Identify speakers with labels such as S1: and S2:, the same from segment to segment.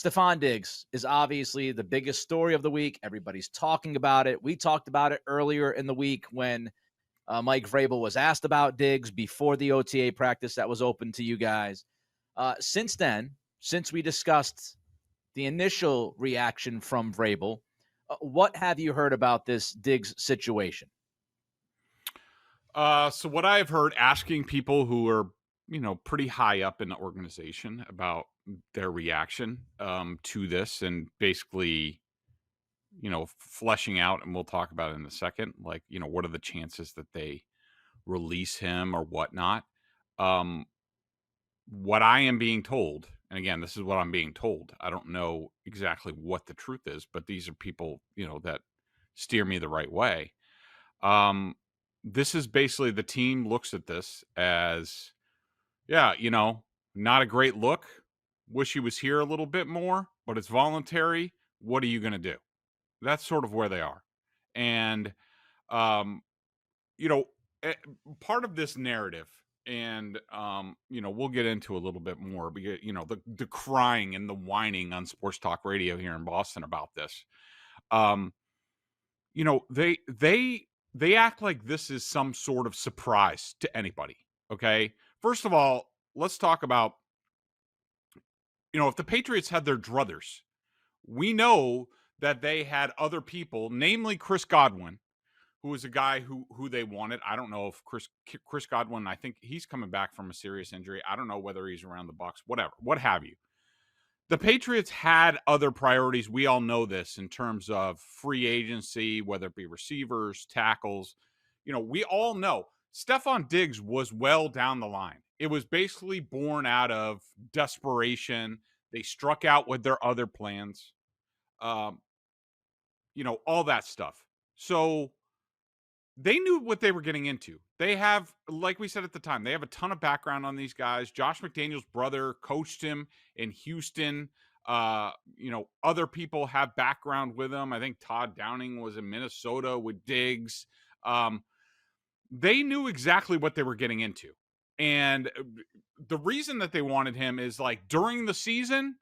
S1: Stefon Diggs is obviously the biggest story of the week. Everybody's talking about it. We talked about it earlier in the week when Mike Vrabel was asked about Diggs before the OTA practice that was open to you guys. Since then, since we discussed the initial reaction from Vrabel, what have you heard about this Diggs situation?
S2: So what I've heard, asking people who are, pretty high up in the organization about their reaction to this, and basically, fleshing out, and we'll talk about it in a second, like, what are the chances that they release him or whatnot. Um, what I am being told, and again, this is what I'm being told. I don't know exactly what the truth is, but these are people, that steer me the right way. Um, this is basically, the team looks at this as, yeah, not a great look. Wish he was here a little bit more, but it's voluntary. What are you going to do? That's sort of where they are. And, um, you know, eh, part of this narrative, and, we'll get into a little bit more, because, the crying and the whining on sports talk radio here in Boston about this. Um, they act like this is some sort of surprise to anybody. Okay. First of all, let's talk about, if the Patriots had their druthers, we know that they had other people, namely Chris Godwin, who was a guy who they wanted. I don't know if Chris Godwin, I think he's coming back from a serious injury. I don't know whether he's around the Bucs, whatever, what have you. The Patriots had other priorities. We all know this, in terms of free agency, whether it be receivers, tackles. We all know Stefon Diggs was well down the line. It was basically born out of desperation. They struck out with their other plans, um, all that stuff. So they knew what they were getting into. They have, like we said at the time, they have a ton of background on these guys. Josh McDaniels' brother coached him in Houston. Other people have background with him. I think Todd Downing was in Minnesota with Diggs. They knew exactly what they were getting into. And the reason that they wanted him is, like, during the season,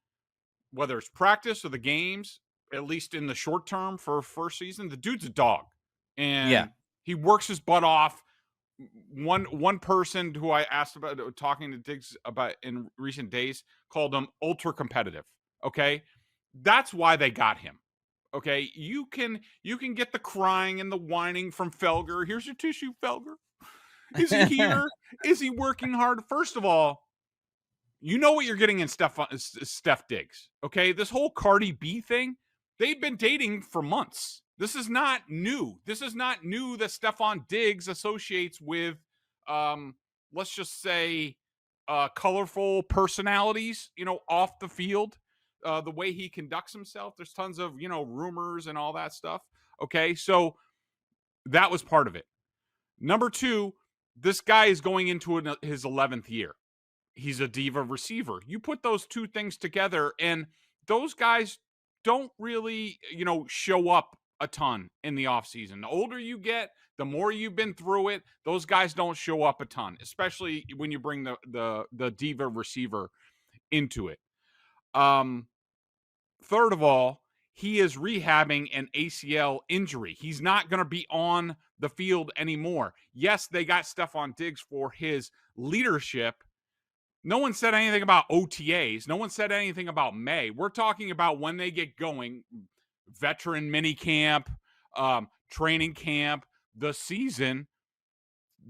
S2: whether it's practice or the games, at least in the short term for first season, the dude's a dog. And he works his butt off. One person who I asked about, talking to Diggs about in recent days, called him ultra competitive. Okay. That's why they got him. Okay. You can get the crying and the whining from Felger. Here's your tissue, Felger. Is he here? Is he working hard? First of all, you know what you're getting in Steph Diggs. Okay. This whole Cardi B thing, they've been dating for months. This is not new. This is not new that Stefon Diggs associates with, let's just say, colorful personalities, off the field, the way he conducts himself. There's tons of, rumors and all that stuff. Okay. So that was part of it. Number two, this guy is going into his 11th year. He's a diva receiver. You put those two things together, and those guys don't really, show up a ton in the offseason. The older you get, the more you've been through it, those guys don't show up a ton, especially when you bring the diva receiver into it. Third of all, he is rehabbing an ACL injury. He's not going to be on the field anymore. Yes, they got Stefon Diggs for his leadership. No one said anything about OTAs. No one said anything about May. We're talking about when they get going, veteran mini camp, training camp, the season.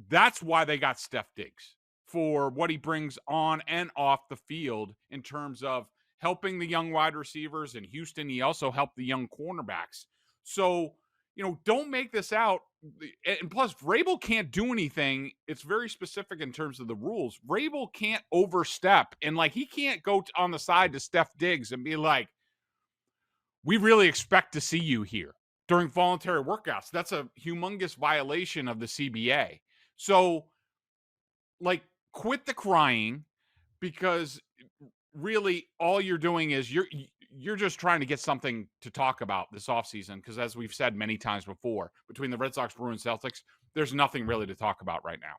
S2: That's why they got Steph Diggs, for what he brings on and off the field in terms of helping the young wide receivers. In Houston, he also helped the young cornerbacks. So, don't make this out. And plus, Vrabel can't do anything. It's very specific in terms of the rules. Vrabel can't overstep, and, like, he can't go on the side to Steph Diggs and be like, we really expect to see you here during voluntary workouts. That's a humongous violation of the CBA. So, like, quit the crying, because really all you're doing is you're just trying to get something to talk about this offseason, because, as we've said many times before, between the Red Sox, Bruins, Celtics, there's nothing really to talk about right now.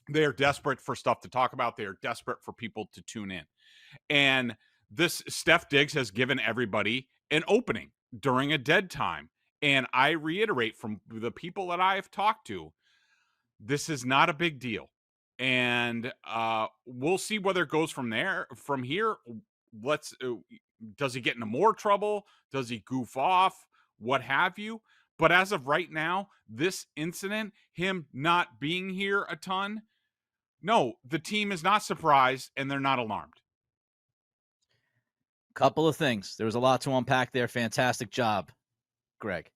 S2: They are desperate for stuff to talk about. They are desperate for people to tune in. And this Steph Diggs has given everybody an opening during a dead time. And I reiterate, from the people that I have talked to, this is not a big deal. And we'll see whether it goes from there. From here, let's does he get into more trouble? Does he goof off? What have you? But as of right now, this incident, him not being here a ton, no, the team is not surprised and they're not alarmed.
S1: Couple of things. There was a lot to unpack there. Fantastic job, Greg.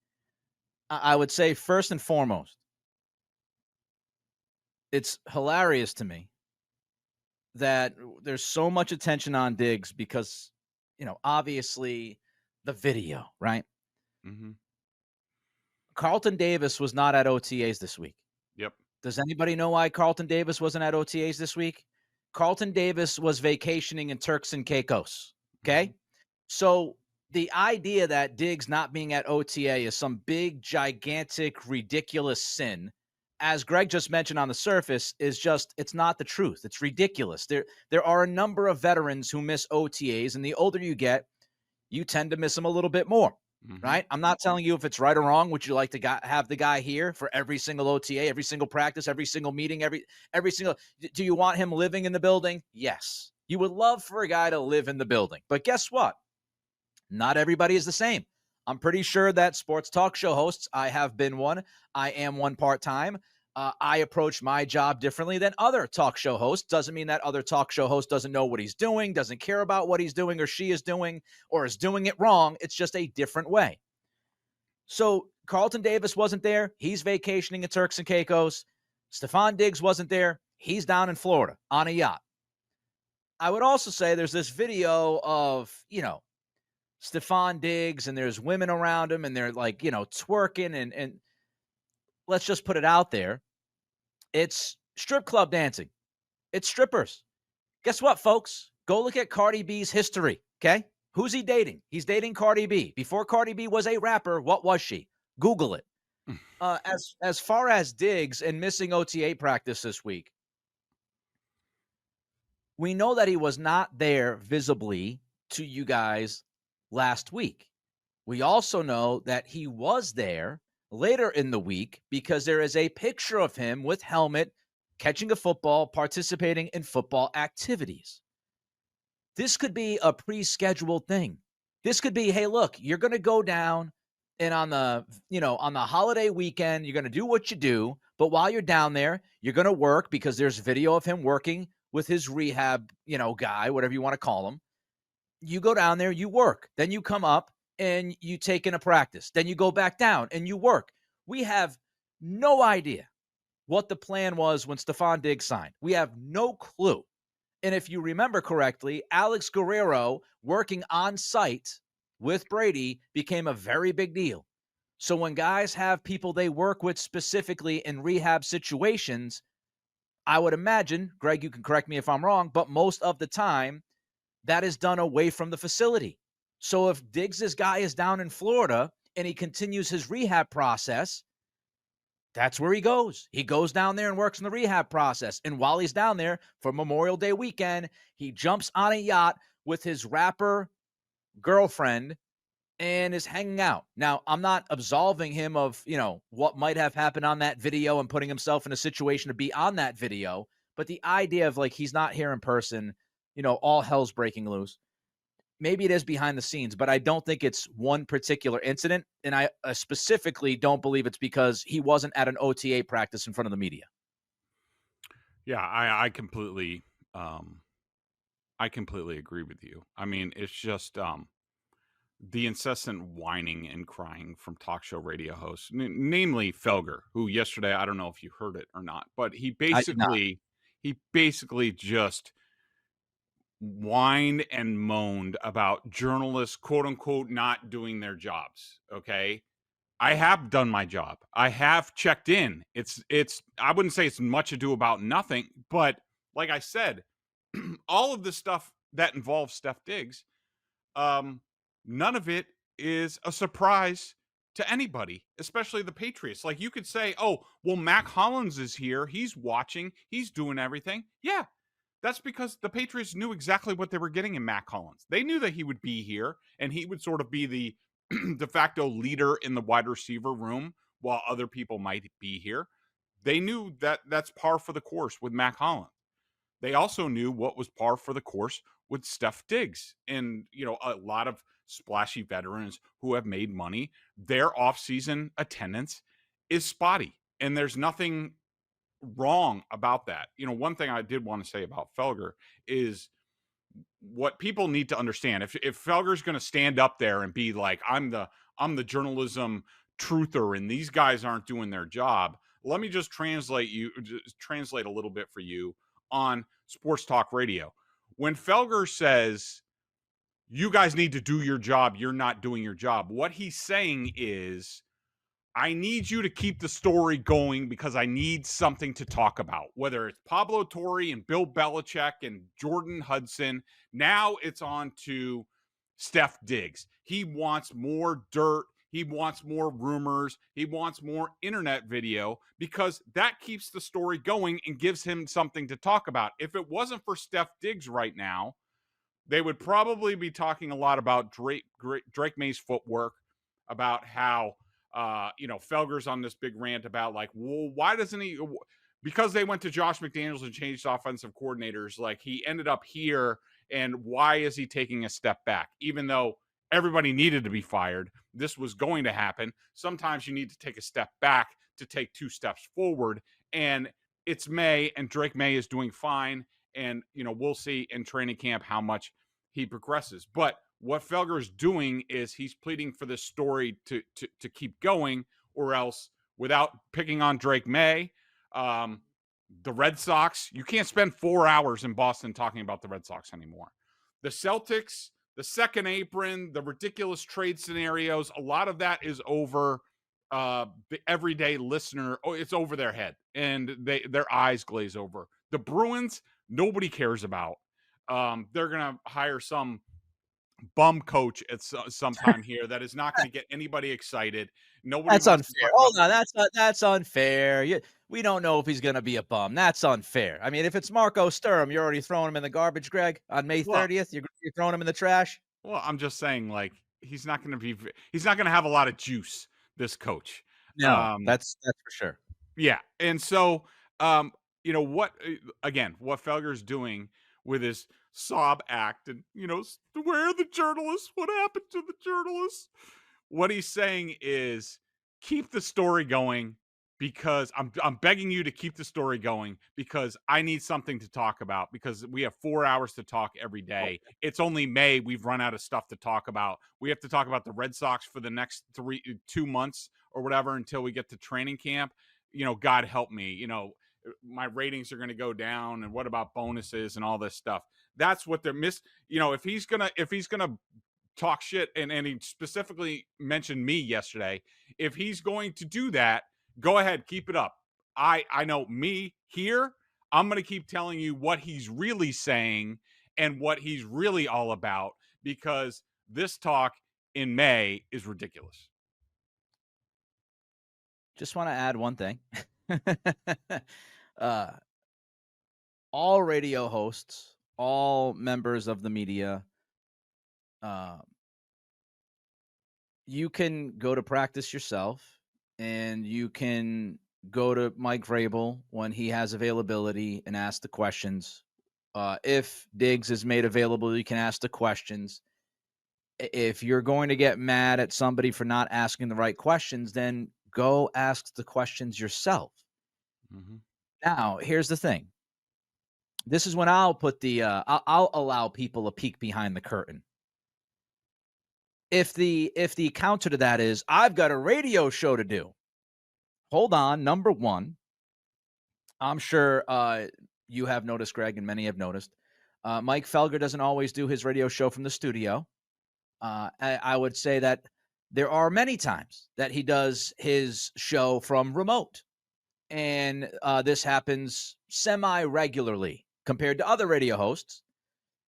S1: I would say first and foremost, it's hilarious to me that there's so much attention on Diggs because, obviously the video, right?
S2: Mm-hmm.
S1: Carlton Davis was not at OTAs this week.
S2: Yep.
S1: Does anybody know why Carlton Davis wasn't at OTAs this week? Carlton Davis was vacationing in Turks and Caicos. Okay.
S2: Mm-hmm.
S1: So the idea that Diggs not being at OTA is some big, gigantic, ridiculous sin, as Greg just mentioned on the surface, is just, it's not the truth. It's ridiculous. There are a number of veterans who miss OTAs, and the older you get, you tend to miss them a little bit more.
S2: Mm-hmm.
S1: Right? I'm not telling you if it's right or wrong. Would you like to have the guy here for every single OTA, every single practice, every single meeting, every single? Do you want him living in the building? Yes. You would love for a guy to live in the building. But guess what? Not everybody is the same. I'm pretty sure that sports talk show hosts, I have been one. I am one part-time. I approach my job differently than other talk show hosts. Doesn't mean that other talk show host doesn't know what he's doing, doesn't care about what he's doing or she is doing, or is doing it wrong. It's just a different way. So Carlton Davis wasn't there. He's vacationing in Turks and Caicos. Stefon Diggs wasn't there. He's down in Florida on a yacht. I would also say there's this video of, Stefon Diggs, and there's women around him, and they're like, twerking, and let's just put it out there. It's strip club dancing. It's strippers. Guess what, folks? Go look at Cardi B's history, okay? Who's he dating? He's dating Cardi B. Before Cardi B was a rapper, what was she? Google it. As far as Diggs and missing OTA practice this week, we know that he was not there visibly to you guys last week. We also know that he was there later in the week because there is a picture of him with helmet, catching a football, participating in football activities. This could be a pre-scheduled thing. This could be, hey, look, you're going to go down and on the holiday weekend, you're going to do what you do. But while you're down there, you're going to work because there's video of him working with his rehab, guy, whatever you want to call him. You go down there, you work, then you come up and you take in a practice. Then you go back down and you work. We have no idea what the plan was when Stefon Diggs signed. We have no clue. And if you remember correctly, Alex Guerrero working on site with Brady became a very big deal. So when guys have people they work with specifically in rehab situations, I would imagine, Greg, you can correct me if I'm wrong, but most of the time that is done away from the facility. So if Diggs' guy is down in Florida and he continues his rehab process, that's where he goes. He goes down there and works in the rehab process. And while he's down there for Memorial Day weekend, he jumps on a yacht with his rapper girlfriend and is hanging out. Now, I'm not absolving him of, what might have happened on that video and putting himself in a situation to be on that video. But the idea of he's not here in person, all hell's breaking loose. Maybe it is behind the scenes, but I don't think it's one particular incident. And I specifically don't believe it's because he wasn't at an OTA practice in front of the media.
S2: Yeah, I completely agree with you. I mean, it's just the incessant whining and crying from talk show radio hosts, namely Felger, who yesterday, I don't know if you heard it or not, but he basically just whined and moaned about journalists, quote unquote, not doing their jobs. Okay. I have done my job. I have checked in. It's, I wouldn't say it's much ado about nothing, but like I said, all of the stuff that involves Steph Diggs, none of it is a surprise to anybody, especially the Patriots. Like you could say, oh, well, Mac Hollins is here. He's watching. He's doing everything. Yeah. That's because the Patriots knew exactly what they were getting in Matt Collins. They knew that he would be here and he would sort of be the de facto leader in the wide receiver room while other people might be here. They knew that that's par for the course with Matt Collins. They also knew what was par for the course with Steph Diggs and, a lot of splashy veterans who have made money. Their offseason attendance is spotty, and there's nothing wrong about that. One thing I did want to say about Felger is what people need to understand. If Felger's going to stand up there and be like, I'm the journalism truther and these guys aren't doing their job, let me just translate a little bit for you on sports talk radio. When Felger says you guys need to do your job, you're not doing your job, what he's saying is, I need you to keep the story going because I need something to talk about. Whether it's Pablo Torre and Bill Belichick and Jordan Hudson, now it's on to Steph Diggs. He wants more dirt. He wants more rumors. He wants more internet video because that keeps the story going and gives him something to talk about. If it wasn't for Steph Diggs right now, they would probably be talking a lot about Drake May's footwork, about how Felger's on this big rant about like, well, why doesn't he? Because they went to Josh McDaniels and changed offensive coordinators, like he ended up here, and why is he taking a step back? Even though everybody needed to be fired, this was going to happen. Sometimes you need to take a step back to take 2 steps forward, and it's May, and Drake May is doing fine, and we'll see in training camp how much he progresses. But what Felger is doing is he's pleading for this story to keep going, or else, without picking on Drake May, the Red Sox, you can't spend 4 hours in Boston talking about the Red Sox anymore. The Celtics, the second apron, the ridiculous trade scenarios, a lot of that is over the everyday listener. Oh, it's over their head, and their eyes glaze over. The Bruins, nobody cares about. They're going to hire some bum coach at some time here that is not going to get anybody excited. Nobody
S1: That's
S2: wants to
S1: unfair.
S2: talk about.
S1: Hold on, that's unfair. We don't know if he's going to be a bum. That's unfair. I mean, if it's Marco Sturm, you're already throwing him in the garbage, Greg, on May 30th. You're throwing him in the trash.
S2: Well, I'm just saying, like, he's not going to have a lot of juice, this coach.
S1: No, that's for sure.
S2: Yeah. And so, what Felger's doing with his sob act and, where are the journalists? What happened to the journalists? What he's saying is keep the story going, because I'm begging you to keep the story going because I need something to talk about, because we have 4 hours to talk every day. It's only May. We've run out of stuff to talk about. We have to talk about the Red Sox for the next 2 months or whatever until we get to training camp. God help me, my ratings are going to go down, and what about bonuses and all this stuff? That's what they're if he's going to talk shit, and he specifically mentioned me yesterday, if he's going to do that, go ahead, keep it up. I know me here, I'm going to keep telling you what he's really saying and what he's really all about, because this talk in May is ridiculous.
S1: Just want to add one thing. All radio hosts, all members of the media, you can go to practice yourself, and you can go to Mike Vrabel when he has availability and ask the questions. If Diggs is made available, you can ask the questions. If you're going to get mad at somebody for not asking the right questions, then go ask the questions yourself. Mm-hmm. Now, here's the thing. This is when I'll put I'll allow people a peek behind the curtain. If the counter to that is, I've got a radio show to do. Hold on. Number one, I'm sure you have noticed, Greg, and many have noticed, Mike Felger doesn't always do his radio show from the studio. I would say that there are many times that he does his show from remote. And this happens semi-regularly compared to other radio hosts.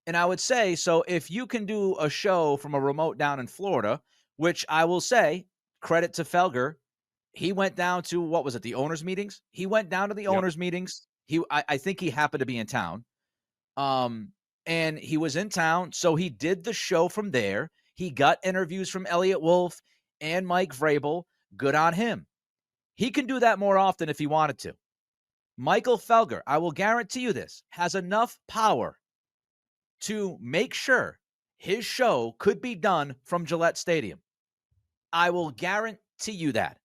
S1: And I would say, so if you can do a show from a remote down in Florida, which I will say, credit to Felger, he went down to, what was it, the owners' meetings? He went down to the owners' meetings. I think he happened to be in town. And he was in town, so he did the show from there. He got interviews from Elliot Wolf and Mike Vrabel. Good on him. He can do that more often if he wanted to. Michael Felger, I will guarantee you this, has enough power to make sure his show could be done from Gillette Stadium. I will guarantee you that.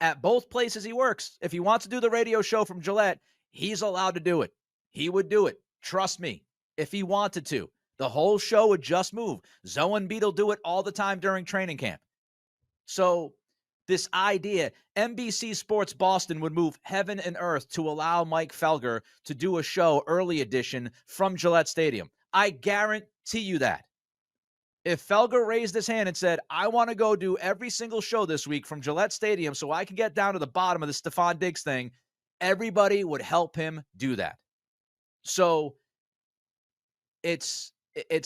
S1: At both places he works, if he wants to do the radio show from Gillette, he's allowed to do it. He would do it. Trust me. If he wanted to, the whole show would just move. Zoe and Beetle do it all the time during training camp. So this idea, NBC Sports Boston would move heaven and earth to allow Mike Felger to do a show early edition from Gillette Stadium. I guarantee you that. If Felger raised his hand and said, I want to go do every single show this week from Gillette Stadium so I can get down to the bottom of the Stefon Diggs thing, everybody would help him do that. So it's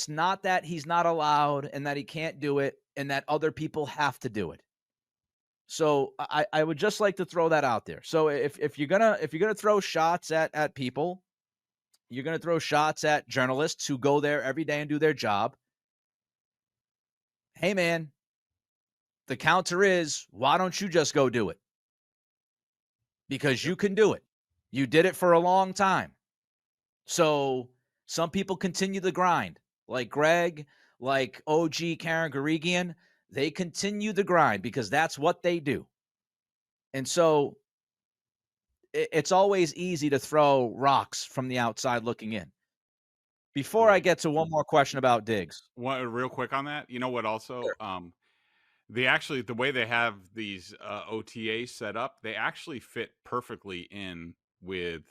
S1: not that he's not allowed and that he can't do it and that other people have to do it. So I would just like to throw that out there. So if you're gonna throw shots at people, you're gonna throw shots at journalists who go there every day and do their job. Hey man, the counter is, why don't you just go do it? Because you can do it. You did it for a long time. So some people continue the grind, like Greg, like OG Karen Garigian. They continue the grind because that's what they do. And so it's always easy to throw rocks from the outside looking in. Before I get to one more question about Diggs.
S2: Real quick on that, you know what also?
S1: Sure.
S2: The way they have these OTAs set up, they actually fit perfectly in with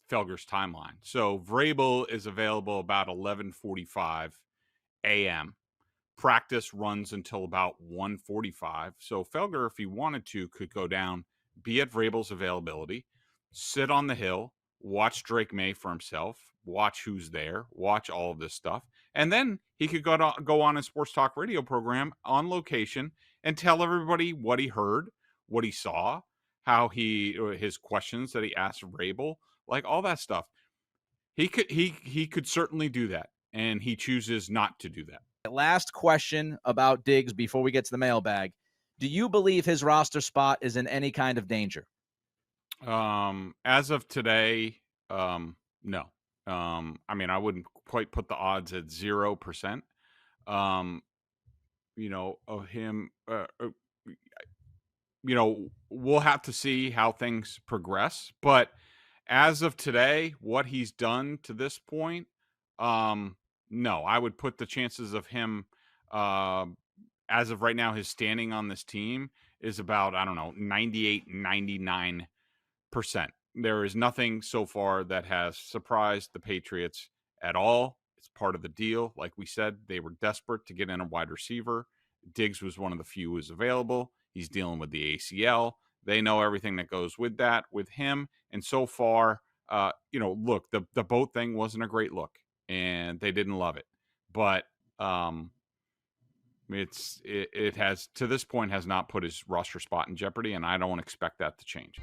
S2: Felger's timeline. So Vrabel is available about 11:45 a.m. Practice runs until about 1:45. So Felger, if he wanted to, could go down, be at Vrabel's availability, sit on the hill, watch Drake May for himself, watch who's there, watch all of this stuff, and then he could go on a sports talk radio program on location and tell everybody what he heard, what he saw, how his questions that he asked Vrabel, like all that stuff. He could certainly do that, and he chooses not to do that.
S1: Last question about Diggs before we get to the mailbag. Do you believe his roster spot is in any kind of danger?
S2: As of today, no. I mean, I wouldn't quite put the odds at 0%. Of him, we'll have to see how things progress. But as of today, what he's done to this point, no, I would put the chances of him, as of right now, his standing on this team is about, 98, 99%. There is nothing so far that has surprised the Patriots at all. It's part of the deal. Like we said, they were desperate to get in a wide receiver. Diggs was one of the few who was available. He's dealing with the ACL. They know everything that goes with that with him. And so far, look, the boat thing wasn't a great look, and they didn't love it. But it has to this point has not put his roster spot in jeopardy, and I don't expect that to change.